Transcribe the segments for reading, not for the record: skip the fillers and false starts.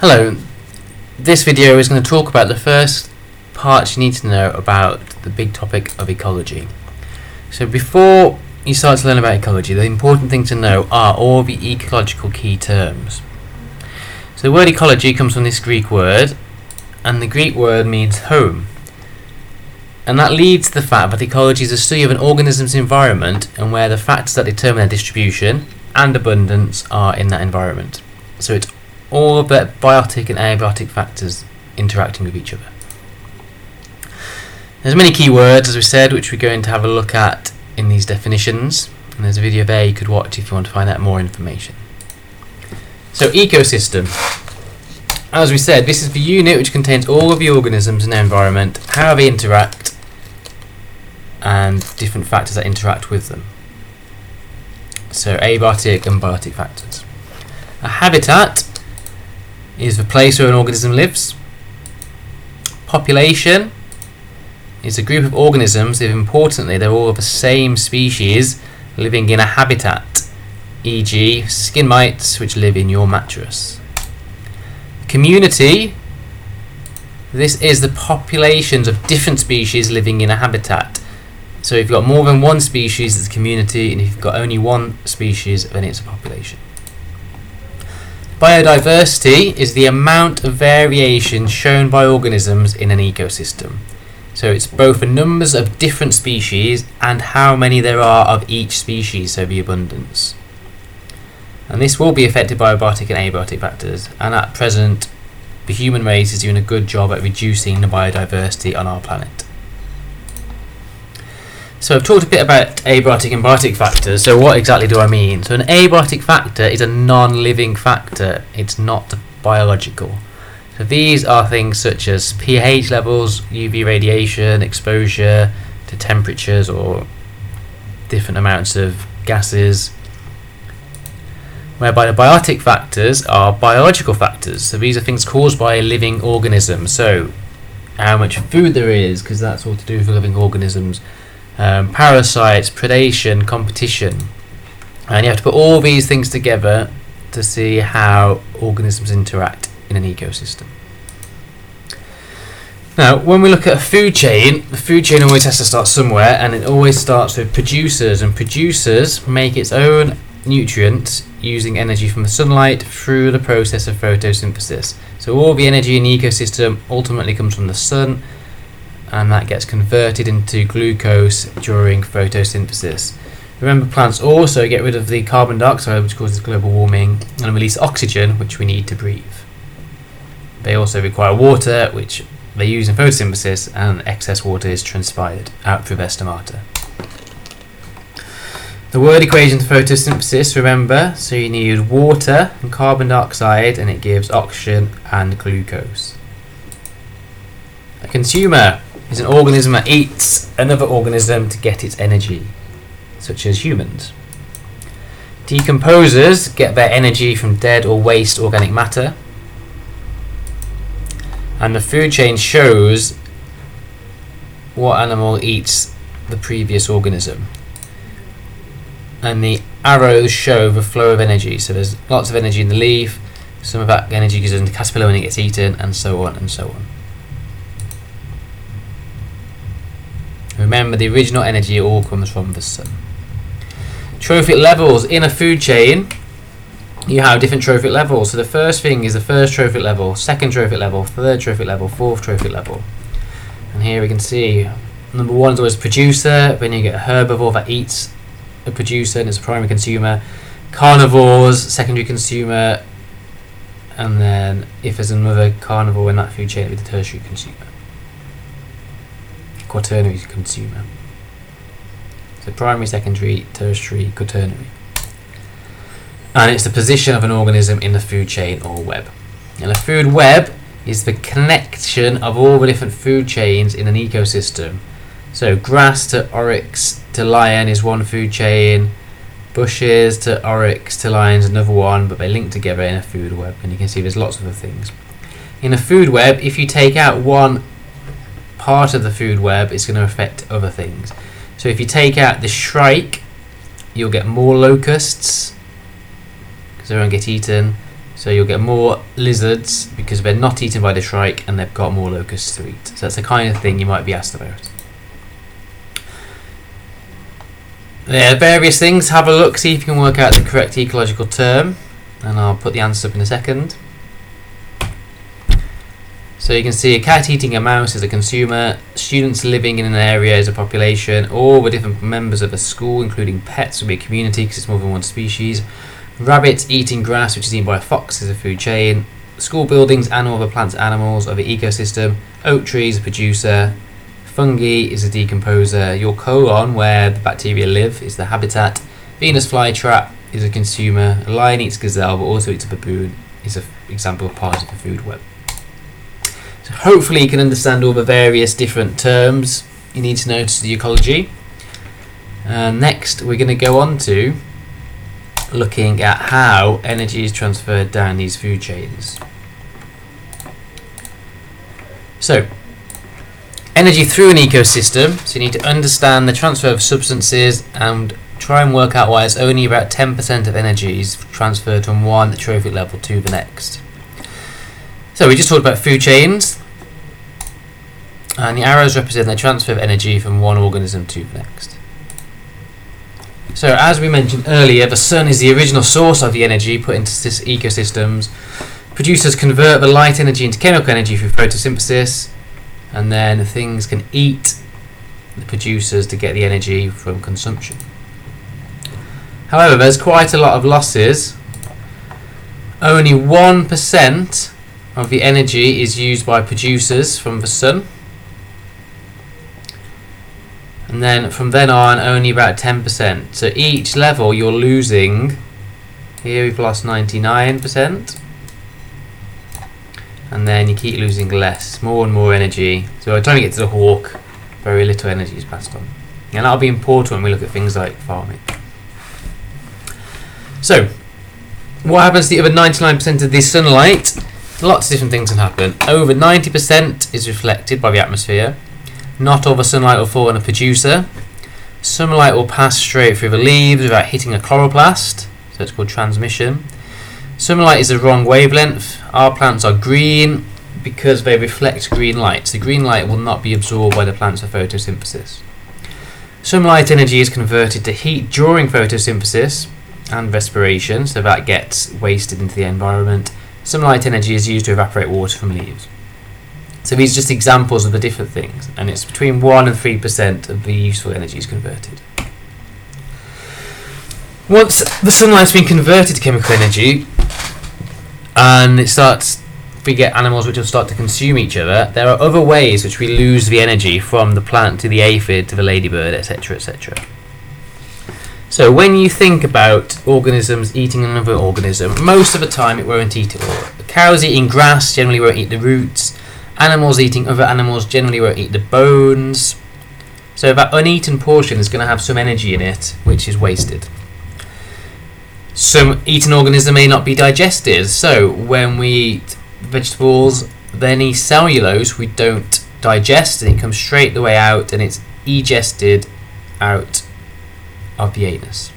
Hello, this video is going to talk about the first part you need to know about the big topic of ecology. So before you start to learn about ecology, the important thing to know are all the ecological key terms. So the word ecology comes from this Greek word, and the Greek word means home. And that leads to the fact that ecology is a study of an organism's environment and where the factors that determine their distribution and abundance are in that environment. So it's all of the biotic and abiotic factors interacting with each other. There's many key words, as we said, which we're going to have a look at in these definitions, and there's a video there you could watch if you want to find out more information. So ecosystem. As we said, this is the unit which contains all of the organisms in their environment, how they interact, and different factors that interact with them. So abiotic and biotic factors. A habitat is the place where an organism lives. Population is a group of organisms if importantly they're all of the same species living in a habitat, e.g. skin mites which live in your mattress. Community, this is the populations of different species living in a habitat. So if you've got more than one species, it's a community, and if you've got only one species, then it's a population. Biodiversity is the amount of variation shown by organisms in an ecosystem. So it's both the numbers of different species and how many there are of each species, so the abundance. And this will be affected by abiotic and abiotic factors, and at present the human race is doing a good job at reducing the biodiversity on our planet. So I've talked a bit about abiotic and biotic factors, so what exactly do I mean? So an abiotic factor is a non-living factor, it's not biological. So these are things such as pH levels, UV radiation, exposure to temperatures or different amounts of gases. Whereby the biotic factors are biological factors, so these are things caused by a living organism. So how much food there is, because that's all to do with living organisms. Parasites, predation, competition, and you have to put all these things together to see how organisms interact in an ecosystem. Now, when we look at a food chain, the food chain always has to start somewhere, and it always starts with producers, and producers make its own nutrients using energy from the sunlight through the process of photosynthesis. So all the energy in the ecosystem ultimately comes from the sun, and that gets converted into glucose during photosynthesis. Remember, plants also get rid of the carbon dioxide, which causes global warming, and release oxygen, which we need to breathe. They also require water, which they use in photosynthesis, and excess water is transpired out through their stomata. The word equation to photosynthesis, remember, so you need water and carbon dioxide, and it gives oxygen and glucose. A consumer is an organism that eats another organism to get its energy, such as humans. Decomposers get their energy from dead or waste organic matter. And the food chain shows what animal eats the previous organism. And the arrows show the flow of energy. So there's lots of energy in the leaf, some of that energy goes into the caterpillar when it gets eaten, and so on and so on. Remember, the original energy all comes from the sun. Trophic levels in a food chain, you have different trophic levels. So the first thing is the first trophic level, second trophic level, third trophic level, fourth trophic level. And here we can see number one is always producer, then you get a herbivore that eats a producer and is a primary consumer, carnivores, secondary consumer, and then if there's another carnivore in that food chain, it would be the tertiary consumer. Quaternary consumer. So primary, secondary, tertiary, quaternary. And it's the position of an organism in the food chain or web. And a food web is the connection of all the different food chains in an ecosystem. So grass to oryx to lion is one food chain, bushes to oryx to lion is another one, but they link together in a food web, and you can see there's lots of other things. In a food web, if you take out one part of the food web, it's going to affect other things. So if you take out the shrike, you'll get more locusts because they won't get eaten. So you'll get more lizards because they're not eaten by the shrike and they've got more locusts to eat. So that's the kind of thing you might be asked about. There are various things. Have a look, see if you can work out the correct ecological term, and I'll put the answer up in a second. So you can see a cat eating a mouse is a consumer, students living in an area is a population, all the different members of a school, including pets, will be a community because it's more than one species. Rabbits eating grass, which is eaten by a fox, is a food chain. School buildings and all the plants, animals are the ecosystem. Oak trees, a producer. Fungi is a decomposer. Your colon, where the bacteria live, is the habitat. Venus flytrap is a consumer. A lion eats gazelle, but also eats a baboon, is an example of part of the food web. So hopefully you can understand all the various different terms you need to know to the ecology. Next, we're going to go on to looking at how energy is transferred down these food chains. So, energy through an ecosystem, so you need to understand the transfer of substances and try and work out why it's only about 10% of energy is transferred from one trophic level to the next. So we just talked about food chains, and the arrows represent the transfer of energy from one organism to the next. So as we mentioned earlier, the sun is the original source of the energy put into ecosystems. Producers convert the light energy into chemical energy through photosynthesis, and then things can eat the producers to get the energy from consumption. However, there's quite a lot of losses. Only 1% of the energy is used by producers from the sun. And then from then on, only about 10%. So each level you're losing. Here we've lost 99%. And then you keep losing less, more and more energy. So by the time you get to the hawk, very little energy is passed on. And that'll be important when we look at things like farming. So, what happens to the other 99% of this sunlight? Lots of different things can happen. Over 90% is reflected by the atmosphere. Not all the sunlight will fall on a producer. Sunlight will pass straight through the leaves without hitting a chloroplast, so it's called transmission. Sunlight is the wrong wavelength. Our plants are green because they reflect green light. So green light will not be absorbed by the plants for photosynthesis. Sunlight energy is converted to heat during photosynthesis and respiration, so that gets wasted into the environment. Sunlight energy is used to evaporate water from leaves. So these are just examples of the different things, and it's between 1 and 3% of the useful energy is converted. Once the sunlight's been converted to chemical energy, and we get animals which will start to consume each other, there are other ways which we lose the energy, from the plant to the aphid to the ladybird, etc., etc. So when you think about organisms eating another organism, most of the time it won't eat it all. Cows eating grass generally won't eat the roots. Animals eating other animals generally won't eat the bones. So that uneaten portion is going to have some energy in it, which is wasted. Some eaten organism may not be digested. So when we eat vegetables, any cellulose we don't digest, and it comes straight the way out, and it's egested out of the anus.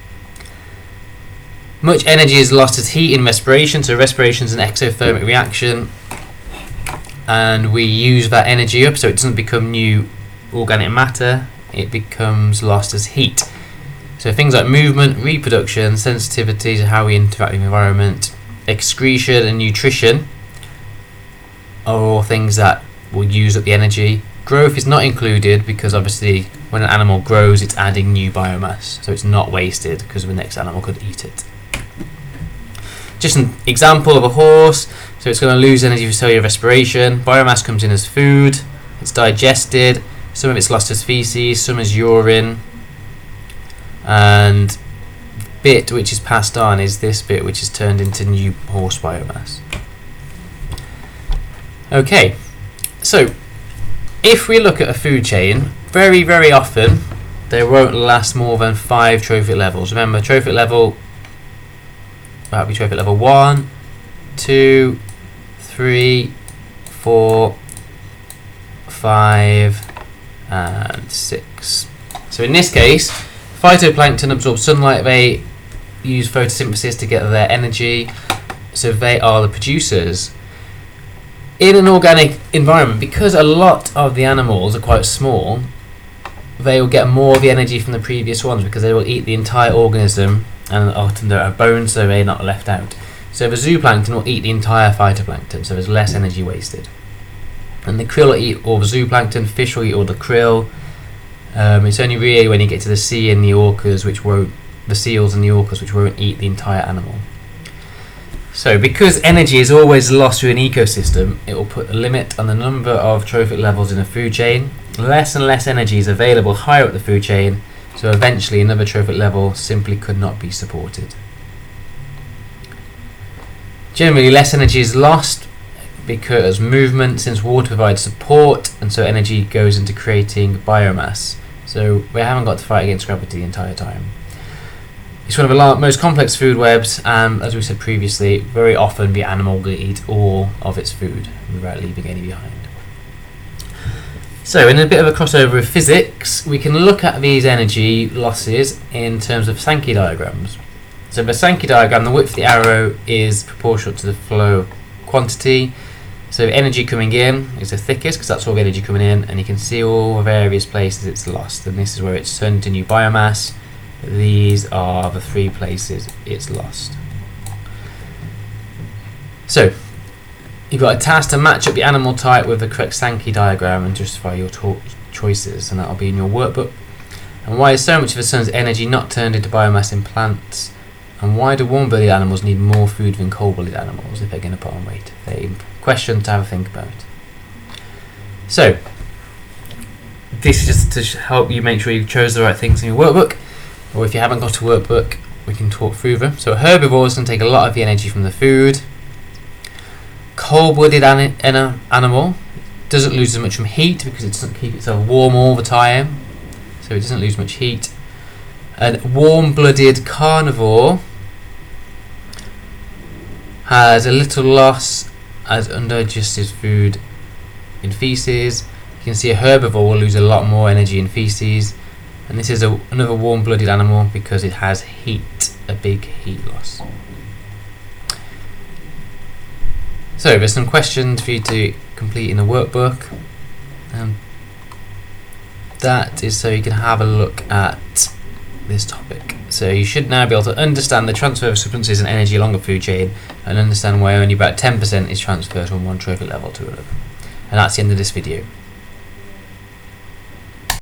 Much energy is lost as heat in respiration. So respiration is an exothermic reaction, and we use that energy up so it doesn't become new organic matter, it becomes lost as heat. So things like movement, reproduction, sensitivity to how we interact with the environment, excretion and nutrition are all things that will use up the energy. Growth is not included because obviously when an animal grows it's adding new biomass, so it's not wasted because the next animal could eat it. Just an example of a horse, so it's going to lose energy for cellular respiration. Biomass comes in as food, it's digested, some of it's lost as feces, some as urine, and the bit which is passed on is this bit which is turned into new horse biomass. Okay, so if we look at a food chain, very, very often they won't last more than 5 trophic levels. Remember, trophic level, that'll be trophic level 1, 2, 3, 4, 5, and 6. So in this case, phytoplankton absorb sunlight, they use photosynthesis to get their energy. so they are the producers. In an organic environment, because a lot of the animals are quite small, they will get more of the energy from the previous ones because they will eat the entire organism, and often there are bones, so they're not left out. So the zooplankton will eat the entire phytoplankton, so there's less energy wasted. And the krill will eat all the zooplankton, fish will eat all the krill. It's only really when you get to the sea and the orcas, the seals and the orcas, which won't eat the entire animal. So because energy is always lost through an ecosystem, it will put a limit on the number of trophic levels in a food chain. Less and less energy is available higher up the food chain, so eventually another trophic level simply could not be supported. Generally, less energy is lost because movement, since water provides support, and so energy goes into creating biomass. So we haven't got to fight against gravity the entire time. It's one of the most complex food webs, and as we said previously, very often the animal will eat all of its food without leaving any behind. So in a bit of a crossover with physics, we can look at these energy losses in terms of Sankey diagrams. So the Sankey diagram, the width of the arrow is proportional to the flow quantity. So energy coming in is the thickest because that's all the energy coming in, and you can see all the various places it's lost, and this is where it's turned into new biomass. These are the 3 places it's lost. So you've got a task to match up the animal type with the correct Sankey diagram and justify your choices, and that'll be in your workbook. And why is so much of the sun's energy not turned into biomass in plants? And why do warm-blooded animals need more food than cold-blooded animals if they're going to put on weight? They're questions to have a think about. So this is just to help you make sure you chose the right things in your workbook, or if you haven't got a workbook, we can talk through them. So herbivores can take a lot of the energy from the food. Cold-blooded animal doesn't lose as much from heat because it doesn't keep itself warm all the time, so it doesn't lose much heat. And warm-blooded carnivore has a little loss as undigested food in feces. You can see a herbivore will lose a lot more energy in feces, and this is another warm-blooded animal because it has heat, a big heat loss. So there's some questions for you to complete in the workbook, and that is so you can have a look at this topic. So you should now be able to understand the transfer of substances and energy along a food chain, and understand why only about 10% is transferred from one trophic level to another. And that's the end of this video.